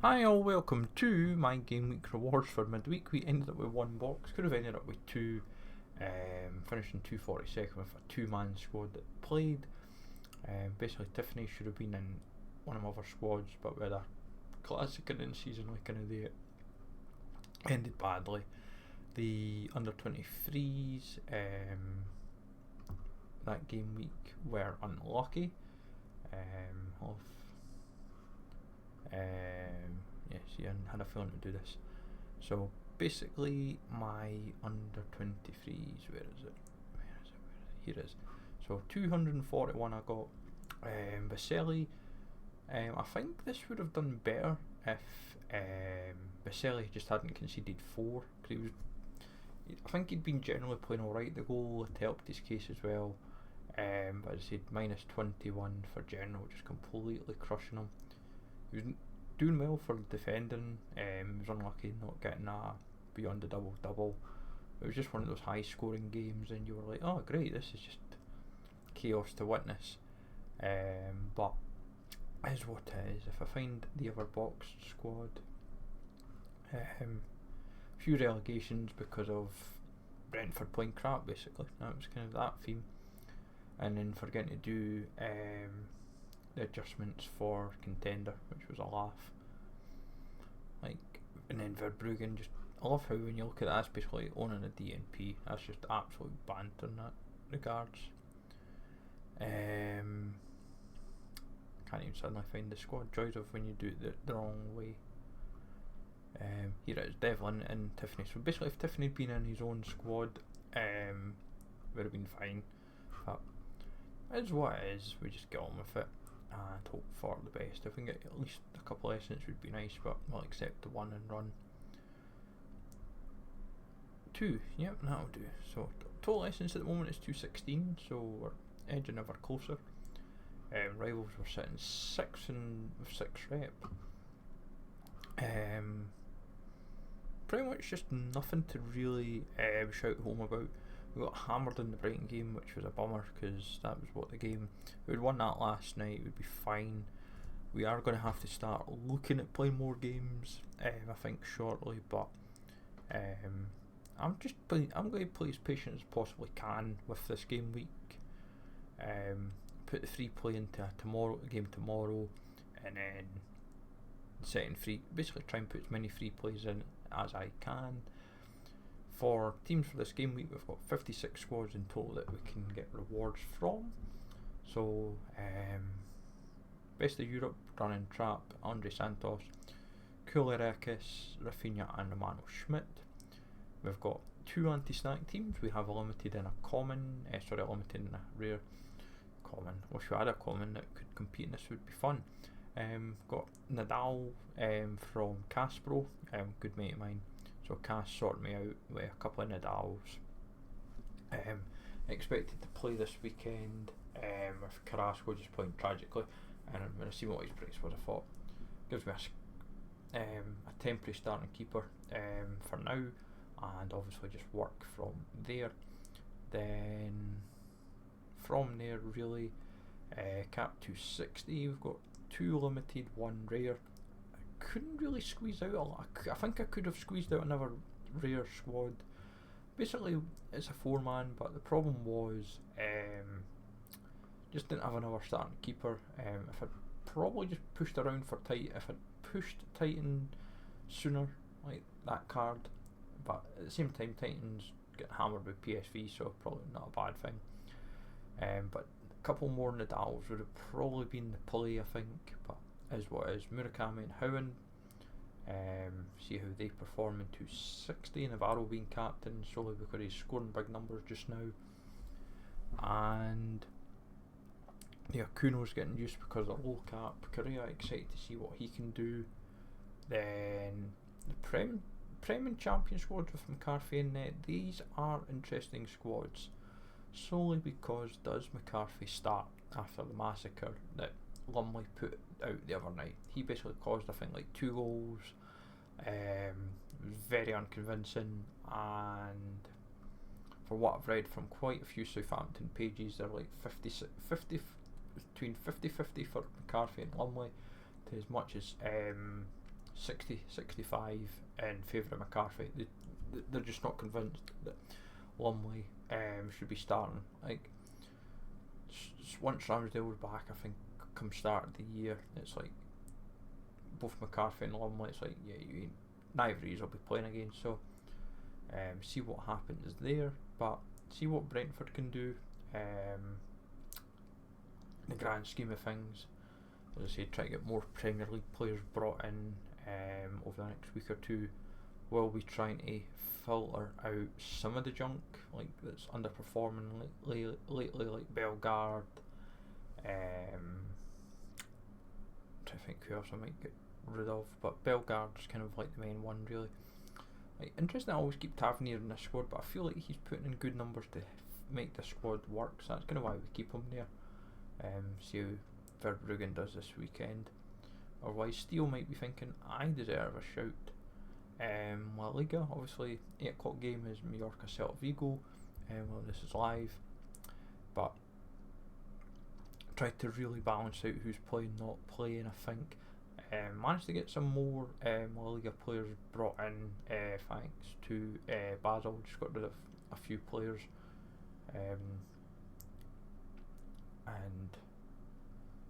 Hi all, welcome to my game week rewards for midweek. We ended up with one box, could have ended up with two, finishing 242nd with a two-man squad that played. Basically Tiffany should have been in one of my other squads, but we had a classic in season like kind of the ended badly. The under 23s that game week were unlucky. Ian had a feeling to do this. So basically, my under 23s, where is it? Here it is. So 241 I got. Baselli, I think this would have done better if Baselli just hadn't conceded 4. Cause I think he'd been generally playing alright. The goal had helped his case as well. But as I said, minus 21 for general, just completely crushing him. He was doing well for defending. He was unlucky not getting a beyond the double. It was just one of those high scoring games and you were like, oh great, this is just chaos to witness. But is what it is. If I find the other box squad, few relegations because of Brentford playing crap, basically. That was kind of that theme. And then forgetting to do the adjustments for Contender, which was a laugh. And then Verbruggen, just I love how when you look at that, it's basically owning a DNP. That's just absolute banter in that regards. Can't even suddenly find the squad. Joys of when you do it the wrong way. Here it is, Devlin and Tiffany. So basically, if Tiffany had been in his own squad, would have been fine. But it is what it is. We just get on with it and hope for the best. If we can get at least a couple of essence would be nice, but we'll accept the 1 and run. 2, yep, that'll do. So total essence at the moment is 216, so we're edging ever closer. Rivals were sitting 6 and with 6 rep. Pretty much just nothing to really shout home about. We got hammered in the Brighton game, which was a bummer because that was what the game. We'd won that last night, we'd be fine. We are going to have to start looking at playing more games, I think shortly. But I'm going to play as patient as possibly can with this game week. Put the free play into a game tomorrow, and then setting free. Basically, try and put as many free plays in as I can. For teams for this game week, we've got 56 squads in total that we can get rewards from. So, Best of Europe, running Trap, Andre Santos, Koulirakis, Rafinha and Romano Schmidt. We've got 2 anti-snack teams. We have a limited and a common, a limited and a rare. Common. Wish we had a common that could compete in this, would be fun. Got Nadal from Caspro, good mate of mine. So Cass sorted me out with a couple of Nadals. Expected to play this weekend with Carrasco just playing tragically, and when I see what his price was, I thought gives me a temporary starting keeper for now, and obviously just work from there. Then from there really, cap 260, we've got 2 limited, 1 rare. Couldn't really squeeze out a lot. I think I could have squeezed out another rare squad. Basically, it's a 4-man, but the problem was just didn't have another starting keeper. If I'd probably just pushed around for if I'd pushed Titan sooner, like that card, but at the same time, Titans get hammered with PSV, so probably not a bad thing. But a couple more Nadals would have probably been the play, I think, but is what is. Murakami and Howen, see how they perform in 260. Navarro being captain solely because he's scoring big numbers just now, and Kuno's getting used because of low cap. Korea, excited to see what he can do. Then the Prem and Champion squads with McCarthy and Net, these are interesting squads solely because does McCarthy start after the massacre that Lumley put out the other night? He basically caused, I think, like 2 goals. Very unconvincing, and for what I've read from quite a few Southampton pages, they're like 50 between 50-50 for McCarthy and Lumley, to as much as 60-65 in favour of McCarthy. They're just not convinced that Lumley should be starting. Like, once Ramsdale was back, I think come start of the year, it's like both McCarthy and Lumley, it's like, yeah, neither of these will be playing again. So see what happens there, but see what Brentford can do. In the grand scheme of things, as I say, try to get more Premier League players brought in over the next week or two. We'll be trying to filter out some of the junk like that's underperforming lately, like Bellegarde. Trying to think who else I might get rid of, but Bellegarde's kind of like the main one, really. Like, interesting, I always keep Tavernier in the squad, but I feel like he's putting in good numbers to make the squad work, so that's kind of why we keep him there. See how Verbruggen does this weekend. Otherwise, Steele might be thinking, I deserve a shout. La Liga, obviously, 8 o'clock game is Mallorca Celta Vigo. Well, this is live, but tried to really balance out who's playing, not playing. I think managed to get some more La Liga players brought in thanks to Basel. Just got rid of a few players, and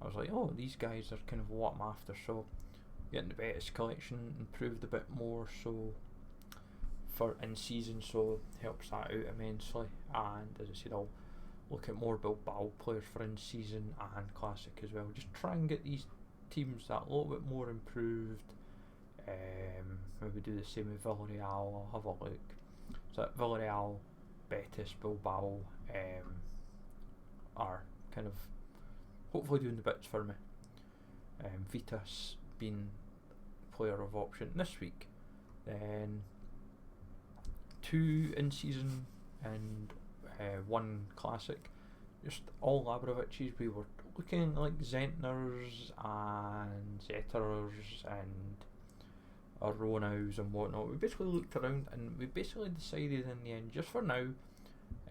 I was like, oh, these guys are kind of what I'm after. So getting the Betis collection improved a bit more, so for in season, so helps that out immensely. And as I said, I'll look at more Bilbao players for in season and classic as well. Just try and get these teams that a little bit more improved. Maybe do the same with Villarreal. I'll have a look. So Villarreal, Betis, Bilbao are kind of hopefully doing the bits for me. Vitas being player of option this week. Then 2 in season and 1 classic. Just all Labraviches. We were looking like Zentners and Zetterers and Aronows and whatnot. We basically looked around and we basically decided in the end, just for now,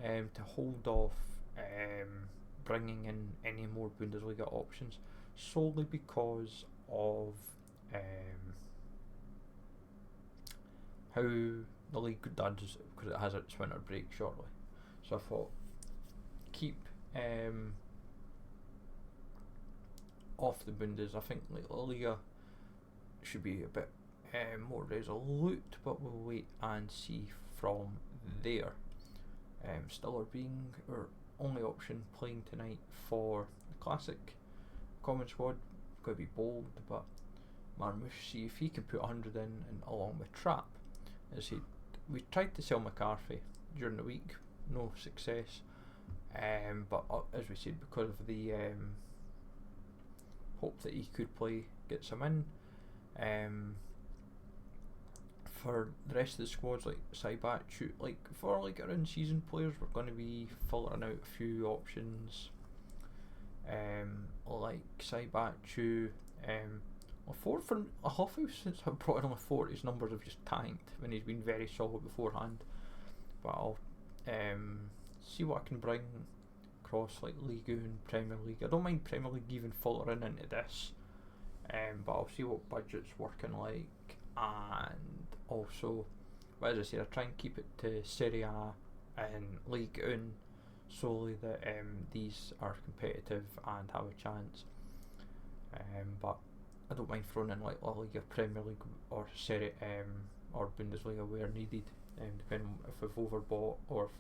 to hold off bringing in any more Bundesliga options, solely because of how the league does, because it has its winter break shortly. So I thought, keep off the Bundes. I think like La Liga should be a bit more resolute, but we'll wait and see from there. Stiller being our only option playing tonight for the classic common squad. Got to be bold, but Marmoush, see if he can put 100 in, and along with Trapp. As we tried to sell McCarthy during the week, no success. But as we said, because of the hope that he could play, get some in. For the rest of the squads, like Saibat, like for like our in-season players, we're going to be filtering out a few options. Like Saibat, for a Huffhouse, since I brought in on a 4, his numbers have just tanked when he's been very solid beforehand. But I'll see what I can bring across like Ligue 1, Premier League. I don't mind Premier League even filtering into this, but I'll see what budget's working like, and also, but as I said, I try and keep it to Serie A and Ligue 1, solely that these are competitive and have a chance. But I don't mind throwing in like La Liga, Premier League, or Serie or Bundesliga where needed, depending if we've overbought or.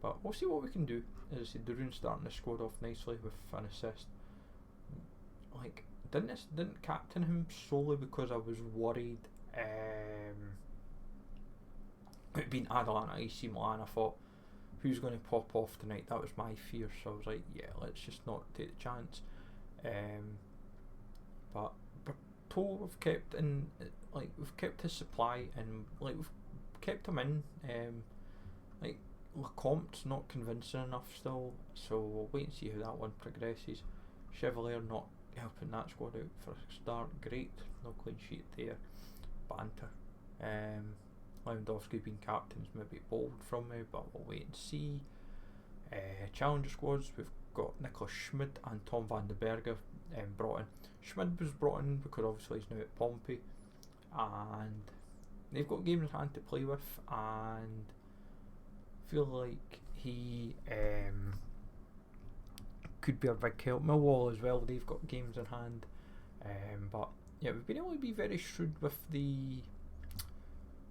But we'll see what we can do. As I said, Darun's starting the squad off nicely with an assist. Like, didn't captain him solely because I was worried. It being Atalanta, AC Milan, I thought, who's going to pop off tonight? That was my fear. So I was like, yeah, let's just not take the chance. But Berto, we've kept in, like we've kept his supply, and like we've kept him in. Like Lecompte's not convincing enough still, so we'll wait and see how that one progresses. Chevalier not helping that squad out for a start. Great, no clean sheet there. Banter. Lewandowski being captain's maybe bold from me, but we'll wait and see. Challenger squads, we've got Nicholas Schmid and Tom van den Bergen. brought in. Schmid was brought in because obviously he's now at Pompey, and they've got games in hand to play with, and feel like he could be a big help. Millwall as well, they've got games in hand, but yeah, we've been able to be very shrewd with the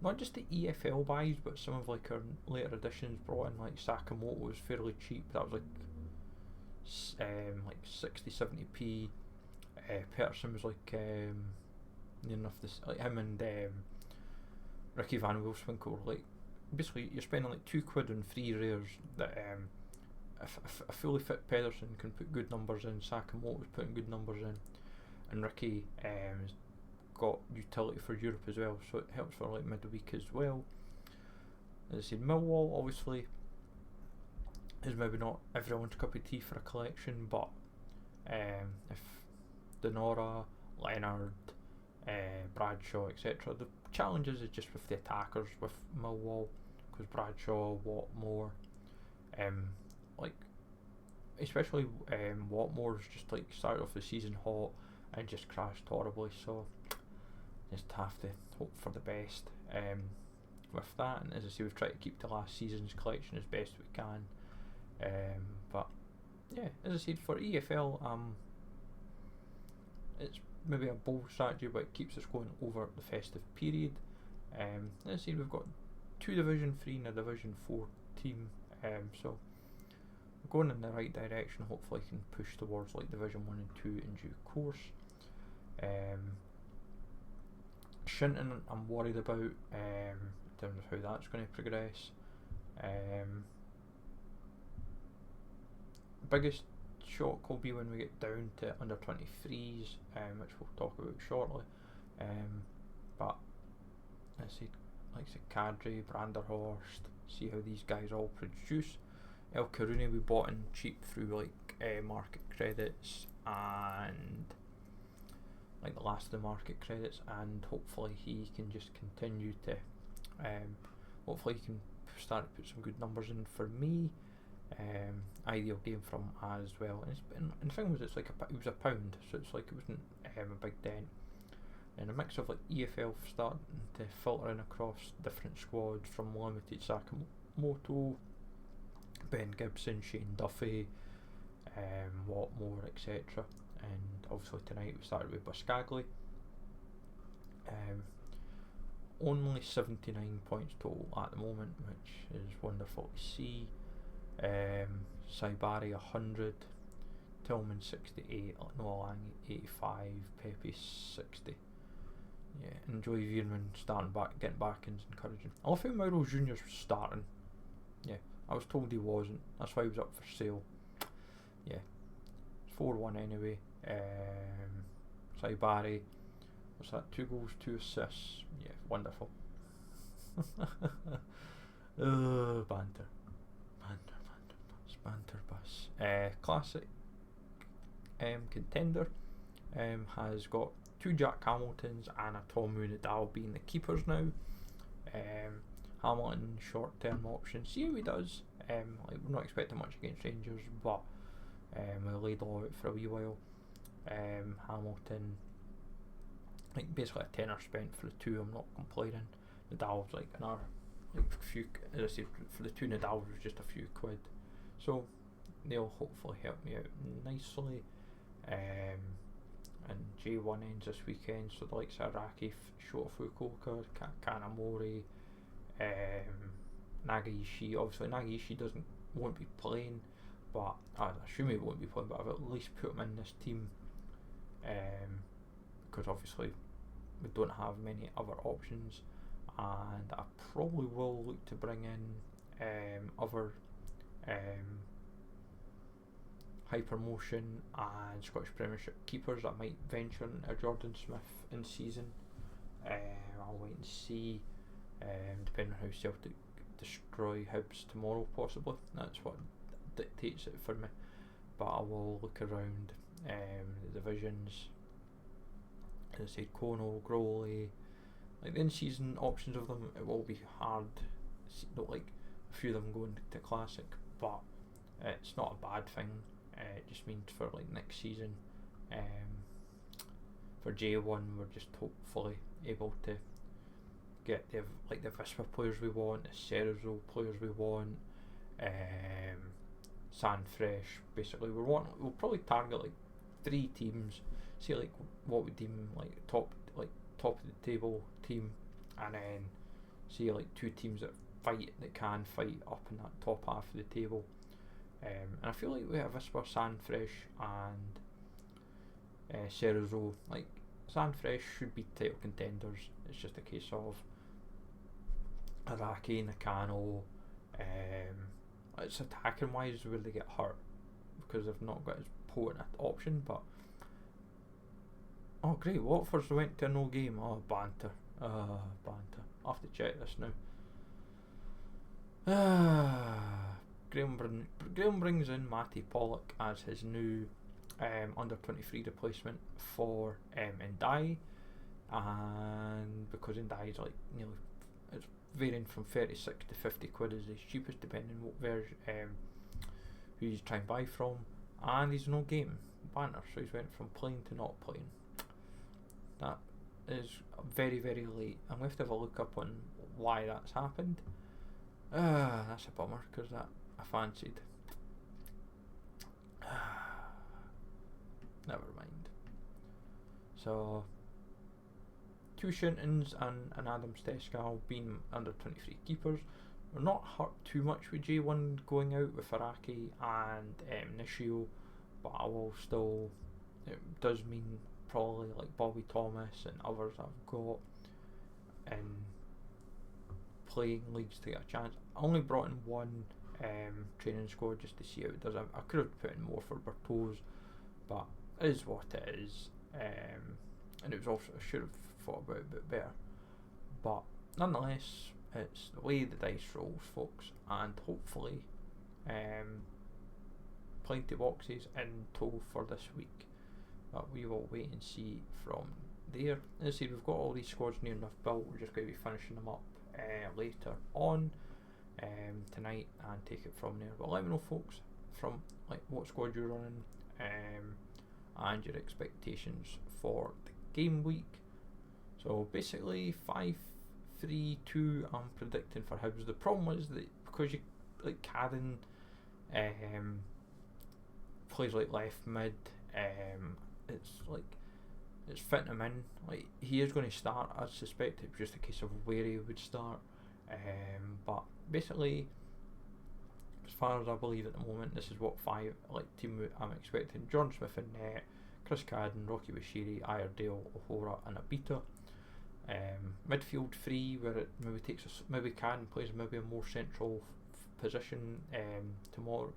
not just the EFL buys, but some of like our later additions brought in. Like Sakamoto was fairly cheap. That was like 60-70p. Peterson was like near enough this. Like him and Ricky Van Wolfswinkel. Like basically, you're spending like £2 on 3 rares. That a fully fit Pedersen can put good numbers in. Sakamoto was putting good numbers in, and Ricky got utility for Europe as well, so it helps for like midweek as well. As I said, Millwall obviously is maybe not everyone's cup of tea for a collection, but if Denora, Leonard, Bradshaw, etc., the challenges is just with the attackers with Millwall, because Bradshaw, Watmore, like especially Watmore's just like started off the season hot and just crashed horribly, so just have to hope for the best with that. And as I say, we've tried to keep the last season's collection as best we can, but yeah, as I said, for EFL, it's maybe a bold strategy, but it keeps us going over the festive period. As I said, we've got 2 Division 3 and a Division 4 team, so we're going in the right direction. Hopefully I can push towards like Division 1 and 2 in due course. Shinton I'm worried about in terms of how that's going to progress. Biggest shock will be when we get down to under 23s, which we'll talk about shortly. But I said, like I said, Cadre, Branderhorst, see how these guys all produce. El Karuni we bought in cheap through like market credits and like the last of the market credits, and hopefully he can just continue to hopefully he can start to put some good numbers in for me. Ideal game from as well, and the thing was, it's like it was £1, so it's like it wasn't a big dent, and a mix of like EFL starting to filter in across different squads from limited. Sakamoto, Ben Gibson, Shane Duffy, Watmore, etc. And obviously tonight we started with Buscagli. Only 79 points total at the moment, which is wonderful to see. Saibari 100, Tillman 68, Noah Lang 85, Pepe 60. Yeah, enjoy Veerman starting back, getting back in is encouraging. I love how Mauro Junior's starting. Yeah, I was told he wasn't. That's why he was up for sale. Yeah, 4-1 anyway. Saibari, what's that? 2 goals, 2 assists. Yeah, wonderful. Banter. Banter bus. Classic Contender has got 2 Jack Hamiltons and a Tomu Nadal being the keepers now. Hamilton short term option, see how he does. Like, we're not expecting much against Rangers, but we'll laid all out for a wee while. Hamilton, like basically a tenner spent for the 2, I'm not complaining. Nadal's like another like few, as I said, for the 2 Nadal was just a few quid, so they'll hopefully help me out nicely. And J1 ends this weekend, so the likes of Araki, Shota Fukuoka, Kanamori, Nagaishi. Obviously Nagaishi won't be playing, but I assume he won't be playing, but I've at least put him in this team, because obviously we don't have many other options, and I probably will look to bring in other high promotion and Scottish Premiership keepers. I might venture into Jordan Smith in season. I'll wait and see, depending on how Celtic destroy Hibs tomorrow, possibly. That's what dictates it for me. But I will look around the divisions. As I said, Kono, Growley, like the in-season options of them, it will be hard. Not like a few of them going to Classic, but it's not a bad thing. It just means for like next season, For J1, we're just hopefully able to get the Vispa players we want, the Ceresol players we want, Sanfresh. Basically, we'll probably target like 3 teams, see like what we deem like top of the table team, and then see like 2 teams that can fight up in that top half of the table. And I feel like we have Vispa, Sanfresh, and Ceresol. Like Sanfresh should be title contenders. It's just a case of Araki, Nakano. It's attacking wise where they get hurt because they've not got as potent an option. But oh great, Watford's went to a no game. Oh banter, banter. I'll have to check this now. Graham brings in Matty Pollock as his new under 23 replacement for Ndai, and because Ndai is like nearly, it's varying from 36 to 50 quid is his cheapest depending what version who you try and buy from, and he's no game banner, so he's went from playing to not playing. That is very late. I'm going to have to have a look up on why that's happened. That's a bummer because that I fancied. Never mind. So 2 Shintons and an Adam Steskal being under 23 keepers. We're not hurt too much with J1 going out with Araki and Nishio, but I will still. It does mean probably like Bobby Thomas and others I've got in playing leagues to get a chance. I only brought in 1 training squad just to see how it does. I could have put in more for Bertose, but it is what it is. And it was also, I should have thought about it a bit better. But nonetheless, it's the way the dice rolls, folks, and hopefully plenty of boxes in tow for this week. But we will wait and see from there. As I said, we've got all these squads near enough built. We're just going to be finishing them up later on tonight and take it from there. But let me know, folks, from like what squad you're running and your expectations for the game week. So basically 5-3-2 I'm predicting for Hibs. The problem is that because you like Cadden plays like left mid, it's fitting him in. Like he is going to start. I suspect it's just a case of where he would start. But basically, as far as I believe at the moment, this is what team I'm expecting. John Smith in net, Chris Cadden, Rocky Bashiri, Iredale, O'Hora, and Abita. Midfield 3, where it maybe takes us, maybe Cadden plays maybe a more central position tomorrow.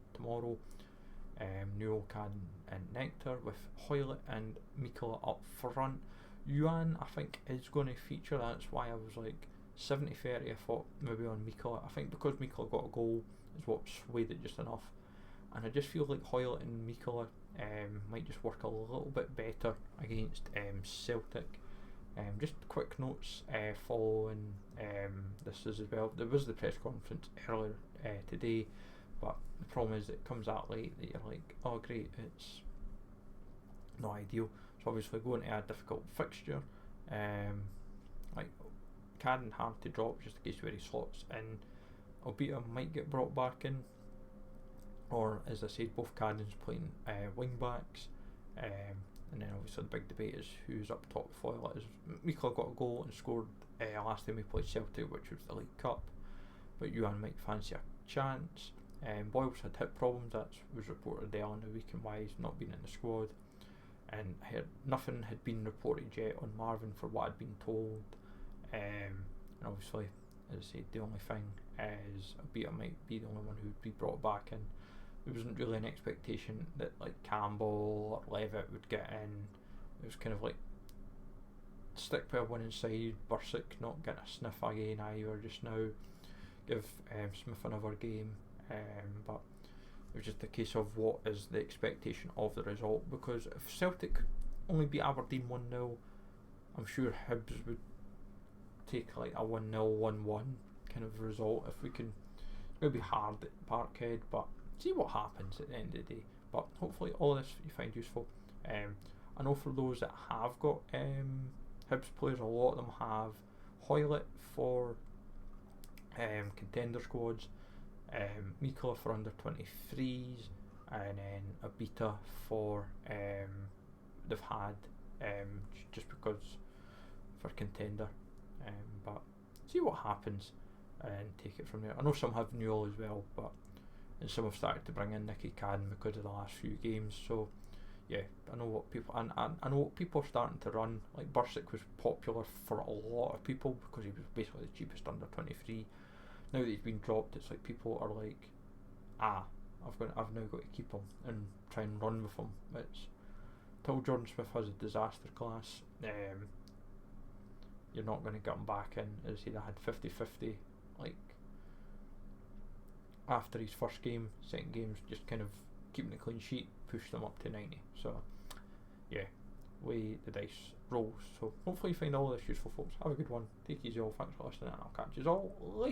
Newell, Cadden, and Nectar with Hoylett and Mikola up front. Yuan, I think, is going to feature. That's why I was like 70-30. I thought maybe on Mikola. I think because Mikola got a goal is what swayed it just enough. And I just feel like Hoylett and Mikola might just work a little bit better against Celtic. Just quick notes following this as well. There was the press conference earlier today, but the problem is it comes out late that you're like, oh great, it's not ideal. So obviously going to a difficult fixture, like Cadden hard to drop just in case where he slots in. Albeit might get brought back in, or as I said, both Cadden's playing wing backs, and then obviously the big debate is who's up top foil. Is Mikola got a goal and scored last time we played Celtic, which was the League Cup, but Yuan might fancy a chance. Boyles had hip problems, that was reported there on the week, and why he's not been in the squad. And nothing had been reported yet on Marvin for what I'd been told. And obviously, as I said, the only thing is Abita might be the only one who would be brought back in. There wasn't really an expectation that like Campbell or Levitt would get in. It was kind of like stick with one inside, Bursick not getting a sniff again either just now. Give Smith another game. But it was just a case of what is the expectation of the result, because if Celtic only beat Aberdeen 1-0, I'm sure Hibs would take like a 1-0, 1-1 kind of result if we can. It's going to be hard at Parkhead, but see what happens at the end of the day. But hopefully all this you find useful. I know for those that have got Hibs players, a lot of them have Hoylett for contender squads, Mikola for under 23s, and then Abita for they've had just because for contender, but see what happens and take it from there. I know some have Newell as well, and some have started to bring in Nicky Cadden because of the last few games. So yeah, I know what people I know what people are starting to run. Like Bursic was popular for a lot of people because he was basically the cheapest under 23. Now that he's been dropped, it's like people are like, I've now got to keep him and try and run with him. It's till Jordan Smith has a disaster class, you're not going to get him back in. As he had 50-50, like after his first game. Second game's just kind of keeping a clean sheet, pushed them up to 90. So yeah, way the dice rolls. So hopefully you find all this useful, folks. Have a good one. Take it easy all. Thanks for listening, and I'll catch you all later.